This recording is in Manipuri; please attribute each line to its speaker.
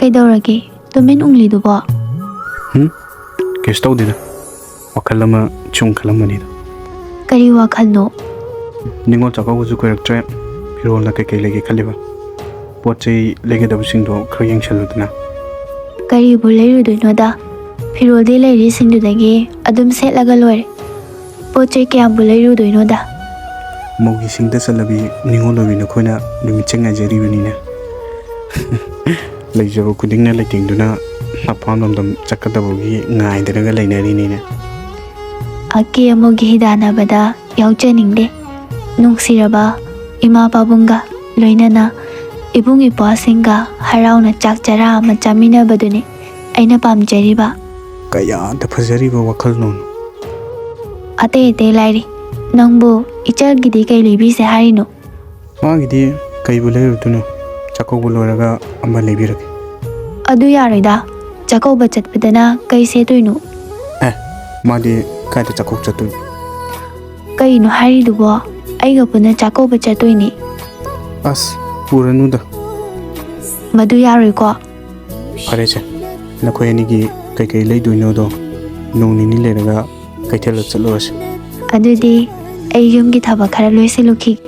Speaker 1: Kaidaurage, tumin unglidubo.
Speaker 2: Kaya tawdi na. Wakal lama chung kalamani da.
Speaker 1: Kari wakal no.
Speaker 2: Ningol chakawazu koiraktre pirol na kai lege khaliba. Pochai lege dabusingdo khara yengchaludna.
Speaker 1: Kari bu leiruduino da. Pirol de leiri singdudagi adum setlaga loire. Pochai kayam bu leiruduino da.
Speaker 2: Mogi singda salabi ningol obi nakhoina Numitse Ngyjarabani na. Leijabo kudingna leitingduna mapam lomdam chakadabogi ngaidaraga leinari na.
Speaker 1: Aki amogi hidana bada yaujaningde. Nungsiraba ima babunga loinana ibung ipwasinga harauna chakchara ama chamina badune aina pamjariba.
Speaker 2: Kaya da fazariba wakal non.
Speaker 1: Ate lairi nangbo ichal gidi kai libise harino.
Speaker 2: Magidi kai bulayruduno chakau loraga ama lebirake.
Speaker 1: Adu yarida chakau bachat padana kai setoino.
Speaker 2: Madi kaida chakau chatun.
Speaker 1: Kai no haridubo aiga puna chakau bachatoini.
Speaker 2: As puranuda.
Speaker 1: Madu yariko.
Speaker 2: Pareche. Nakhoinigi kai leiduino do nonini leraga kaithela chalorase.
Speaker 1: Adudi ay yumgi thaba khara loisiluki.